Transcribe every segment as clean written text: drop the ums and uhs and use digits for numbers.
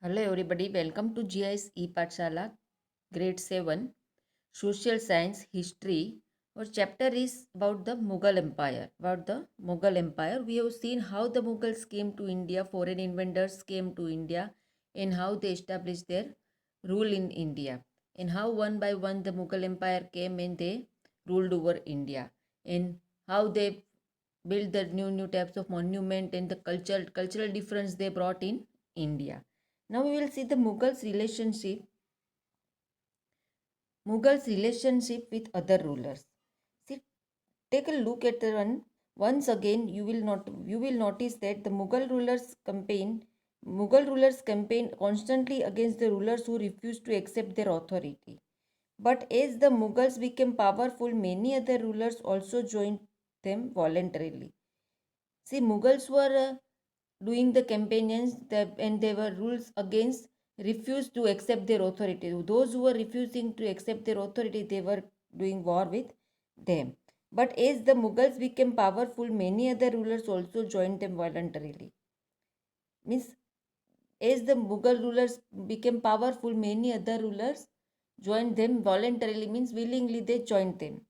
Hello everybody, welcome to GIS E-Pathshala, Grade 7, Social Science, History. Our chapter is about the Mughal Empire. We have seen how the Mughals came to India, foreign invaders came to India, and how they established their rule in India, and how one by one the Mughal Empire came and they ruled over India, and how they built the new types of monument and the cultural difference they brought in India. Now we will see the Mughals relationship with other rulers. See, take a look at the one. Once again, you will notice that the Mughal rulers campaign constantly against the rulers who refused to accept their authority. But as the Mughals became powerful, many other rulers also joined them voluntarily. See, Mughals were doing the campaigns and there were rules against refused to accept their authority. Those who were refusing to accept their authority, they were doing war with them. But as the Mughals became powerful, many other rulers also joined them voluntarily. Means as the Mughal rulers became powerful, many other rulers joined them voluntarily, means willingly they joined them.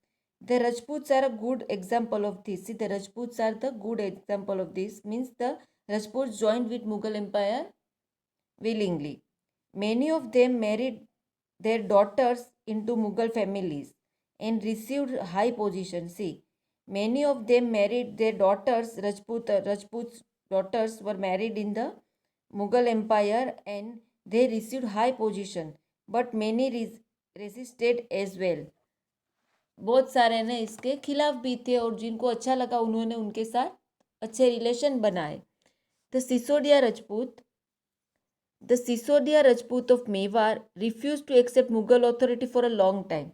The Rajputs are a good example of this. See, the Rajputs are the good example of this, means the Rajputs joined with Mughal Empire willingly. Many of them married their daughters into Mughal families and received high positions. See, many of them married their daughters, Rajput's daughters were married in the Mughal Empire and they received high position. But many resisted as well. बहुत सारे ने इसके खिलाफ भी थे और जिनको अच्छा लगा उन्होंने उनके साथ अच्छे रिलेशन बनाए. The Sisodia Rajput The Sisodia Rajput of Mewar refused to accept Mughal authority for a long time.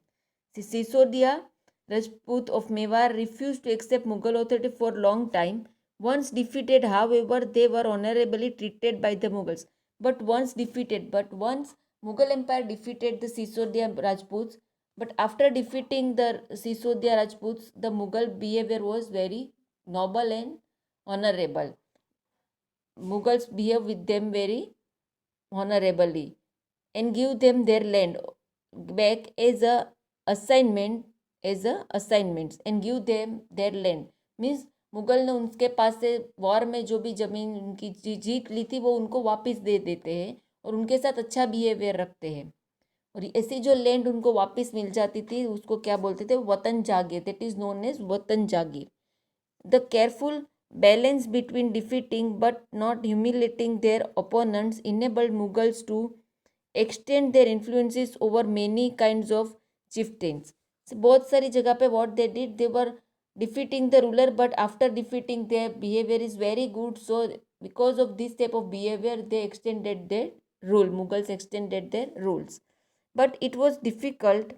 The Sisodia Rajput of Mewar refused to accept Mughal authority for a long time. Once defeated, however, they were honorably treated by the Mughals. But once Mughal Empire defeated the Sisodia Rajputs, but after defeating the Sisodia Rajputs, the Mughal behavior was very noble and honorable. Mughals behave with them very honorably and give them their land back as a assignments and give them their land means Mughal ने उनके पास से war में जो भी जमीन उनकी जीत ली थी वो उनको वापस दे देते हैं और उनके साथ अच्छा बिहेवियर रखते हैं और ऐसी जो लैंड उनको वापस मिल जाती थी उसको क्या बोलते थे वतन जागीर दैट इज नोन एज वतन जागीर The careful balance between defeating but not humiliating their opponents enabled Mughals to extend their influences over many kinds of chieftains. So, बहुत सारी जगह पे what they did, they were defeating the ruler, but after defeating their behavior is very good. So, because of this type of behavior, they extended their rule. Mughals extended their rules, but it was difficult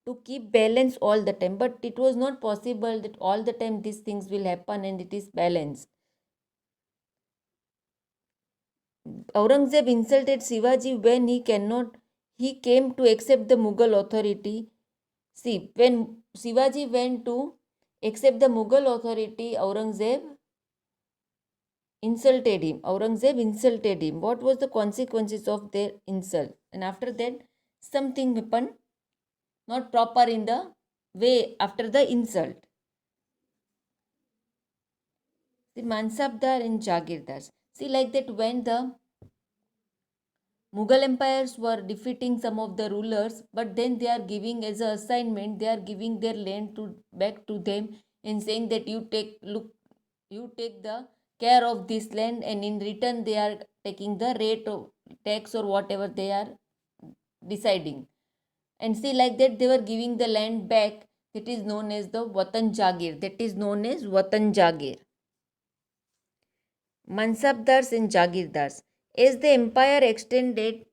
to keep balance all the time, but it was not possible that all the time these things will happen and it is balanced. Aurangzeb insulted Shivaji when he came to accept the Mughal authority. See, when Shivaji went to accept the Mughal authority, Aurangzeb insulted him. What was the consequences of their insult? And after that something happened not proper in the way after the insult. The Mansabdar and Jagirdars. See, like that, when the Mughal empires were defeating some of the rulers, but then they are giving as a assignment, they are giving their land to back to them and saying that you take the care of this land, and in return they are taking the rate of tax or whatever they are deciding. And see, like that, they were giving the land back. That is known as the Watan Jagir. That is known as Watan Jagir. Mansabdars and Jagirdars. As the empire expanded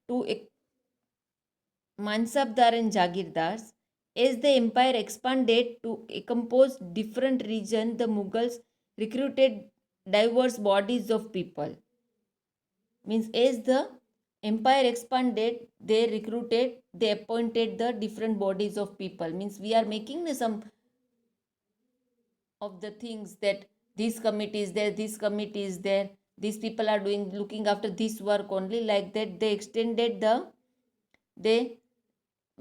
to Mansabdar and Jagirdars, as the empire expanded to compose different regions, the Mughals recruited diverse bodies of people. Means as the empire expanded, they appointed the different bodies of people. Means we are making some of the things that this committee is there, these people are doing looking after this work only, like that they extended they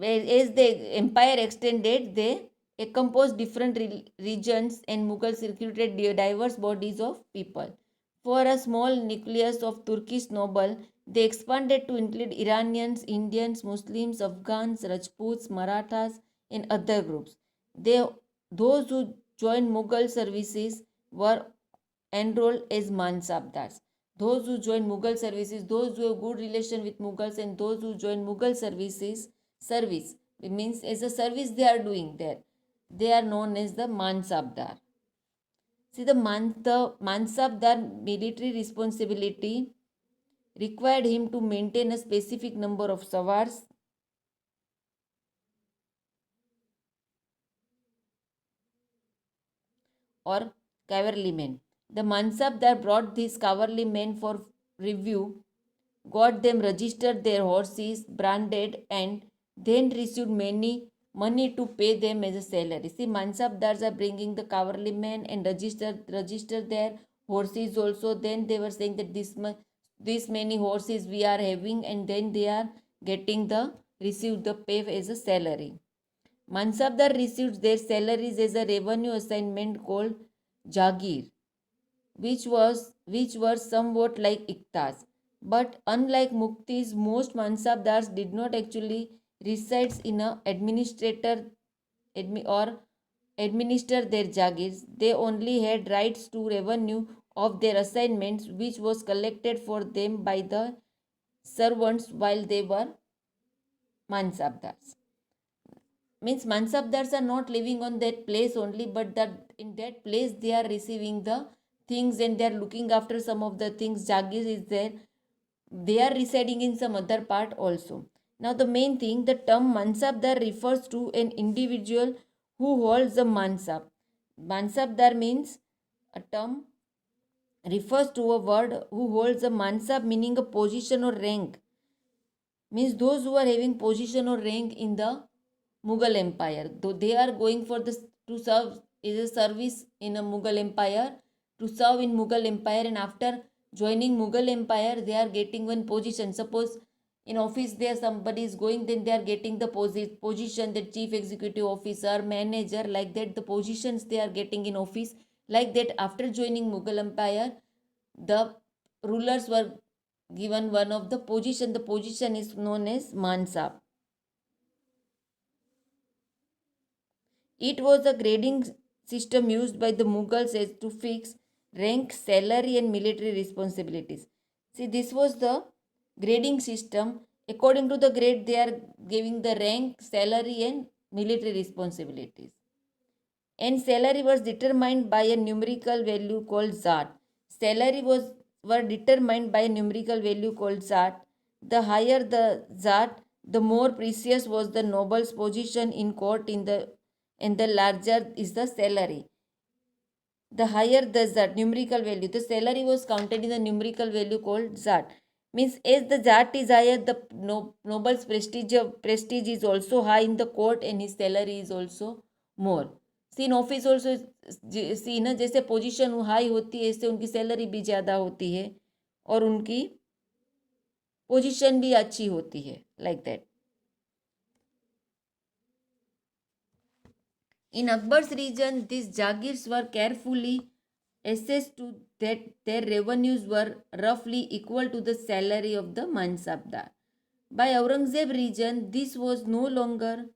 as the empire extended, they composed different regions, and Mughals recruited diverse bodies of people. For a small nucleus of Turkish noble, they expanded to include Iranians, Indians, Muslims, Afghans, Rajputs, Marathas, and other groups. They, those who joined Mughal services were enrolled as Mansabdars. Those who joined Mughal services, those who have good relation with Mughals, and those who joined Mughal service, it means as a service they are doing there, they are known as the Mansabdar. See, the Mansabdar military responsibility required him to maintain a specific number of sawars or cavalrymen. The Mansabdar brought these cavalry men for review, got them registered their horses, branded, and then received many money to pay them as a salary. See, Mansabdars are bringing the cavalrymen and register their horses also. Then they were saying that this many horses we are having, and then they are getting the receive the pay as a salary. Mansabdar received their salaries as a revenue assignment called Jagir, which were somewhat like iktas. But unlike muktis, most mansabdars did not actually reside in a or administer their jagirs. They only had rights to revenue of their assignments, which was collected for them by the servants while they were mansabdars. Means mansabdars are not living on that place only, but that in that place they are receiving the things, and they are looking after some of the things. Jagir is there, they are residing in some other part also. Now the main thing, the term mansabdar refers to an individual who holds a mansab. Mansabdar means a term refers to a word who holds a mansab, meaning a position or rank. Means those who are having position or rank in the Mughal Empire. Though they are going for this to serve is a service in a Mughal Empire, to serve in Mughal Empire, and after joining Mughal Empire they are getting one position. Suppose in office there somebody is going, then they are getting the position, the chief executive officer, manager, like that the positions they are getting in office. Like that after joining Mughal Empire, the rulers were given one of the position. The position is known as Mansab. It was a grading system used by the Mughals as to fix rank, salary, and military responsibilities. See, this was the grading system. According to the grade, they are giving the rank, salary, and military responsibilities. And salary was determined by a numerical value called Zat. Salary were determined by a numerical value called Zat. The higher the Zat, the more precious was the noble's position in court and the larger is the salary. The higher the Zat numerical value, the salary was counted in the numerical value called Zat. Means as the Zat is higher, the noble's prestige is also high in the court, and his salary is also more. See in office also see ना, जैसे position high होती है इससे उनकी salary भी ज़्यादा होती है और उनकी पोजीशन भी अच्छी होती है, like that. In Akbar's region, these Jagirs were carefully assessed to that their revenues were roughly equal to the salary of the Mansabdar. By Aurangzeb region, this was no longer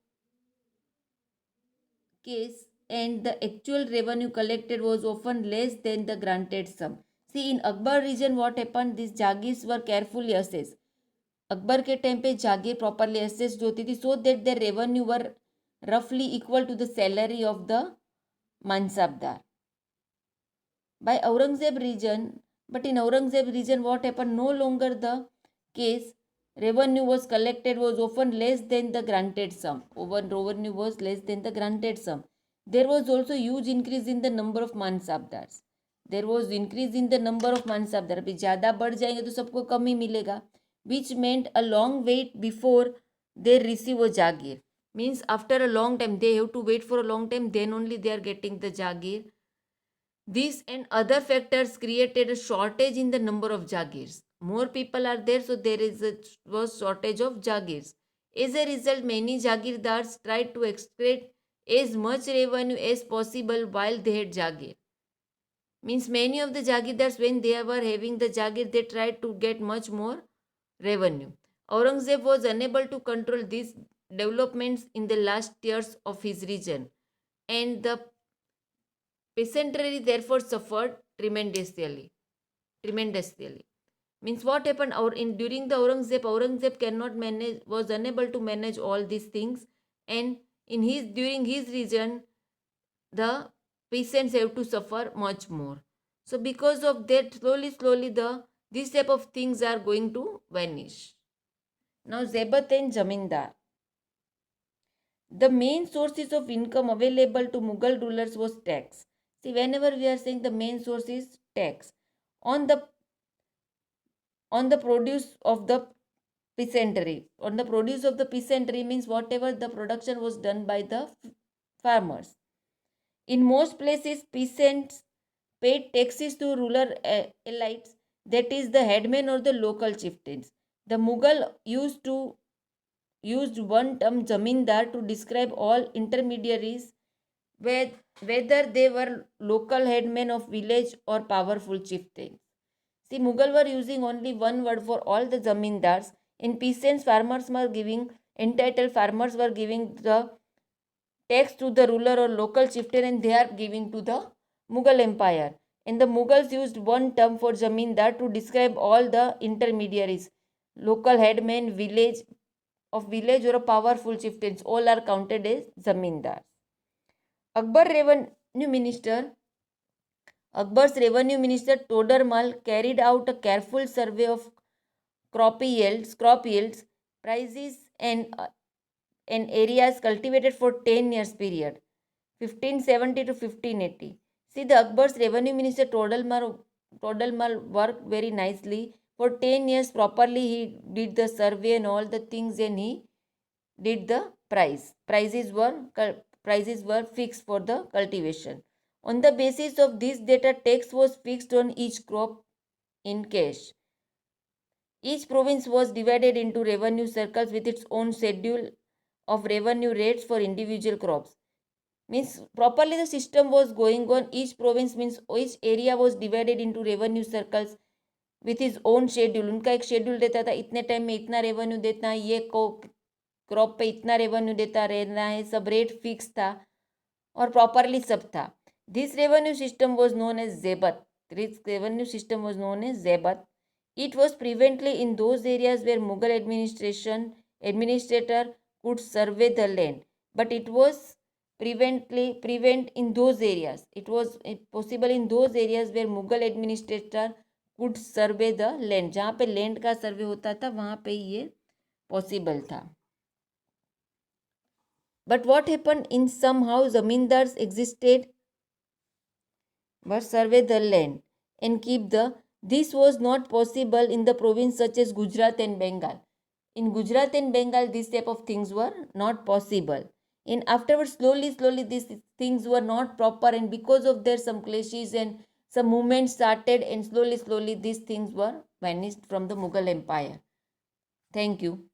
case, and the actual revenue collected was often less than the granted sum. See, in Akbar region, what happened? These Jagirs were carefully assessed. Akbar के time पे jagir properly assessed होती थी, so that the revenue were रफली equal to the salary of the mansabdar. By Aurangzeb region, but in Aurangzeb region what happened? No longer the case. Revenue was collected was often less than the granted sum. Revenue was less than the granted sum. There was also huge increase in the number of mansabdars. There was increase in the number of mansabdar. अभी ज़्यादा बढ़ जाएंगे तो सबको कम ही मिलेगा. Which meant a long wait before they receive a jagir. Means after a long time, they have to wait for a long time, then only they are getting the jagir. These and other factors created a shortage in the number of jagirs. More people are there, so there is a was shortage of jagirs. As a result, many jagirdars tried to extract as much revenue as possible while they had jagir. Means many of the jagirdars, when they were having the jagir, they tried to get much more revenue. Aurangzeb was unable to control these developments in the last years of his reign, and the peasantry therefore suffered tremendously. Tremendously. Means what happened in during the Aurangzeb cannot manage, was unable to manage all these things, and in his during his reign, the peasants have to suffer much more. So because of that, slowly the these type of things are going to vanish. Now Zebat and Jamindar. The main sources of income available to Mughal rulers was tax. See, whenever we are saying the main source is tax on the produce of the peasantry. On the produce of the peasantry means whatever the production was done by the farmers. In most places, peasants paid taxes to ruler elites, that is the headmen or the local chieftains. The Mughal used one term zamindar to describe all intermediaries, whether they were local headmen of village or powerful chieftains. See, Mughal were using only one word for all the zamindars. In peasants, entitled farmers were giving the tax to the ruler or local chieftain, and they are giving to the Mughal Empire. And the Mughals used one term for zamindar to describe all the intermediaries, local headmen, village or powerful chieftains, all are counted as zamindars. Akbar revenue minister Akbar's revenue minister Todar Mal carried out a careful survey of crop yields, prices, and areas cultivated for 10 years period, 1570 to 1580. See, the Akbar's revenue minister Todalmal worked very nicely. For 10 years properly he did the survey and all the things, and he did the price. Prices were fixed for the cultivation. On the basis of this data, tax was fixed on each crop in cash. Each province was divided into revenue circles with its own schedule of revenue rates for individual crops. Means properly the system was going on. Each province means each area was divided into revenue circles with his own schedule. उनका एक schedule रहता था, इतने time में इतना revenue देना है, ये क्रॉप पे इतना रेवेन्यू देता रहना है, सब रेट फिक्स था और प्रॉपरली सब था. This revenue system was known as zabt. This revenue system was known as Zebat. It was prevalently in those areas where Mughal administrator could survey the land, but it was prevent in those areas. It was possible in those areas where Mughal administrator could survey the land. जहाँ पे land का सर्वे होता था वहाँ पे ये possible था. But what happened in somehow zamindars existed but survey the land and keep the. This was not possible in the province such as Gujarat and Bengal. In Gujarat and Bengal, these type of things were not possible. And afterwards, slowly, these things were not proper, and because of there, some clashes and some movements started, and slowly, these things were vanished from the Mughal Empire. Thank you.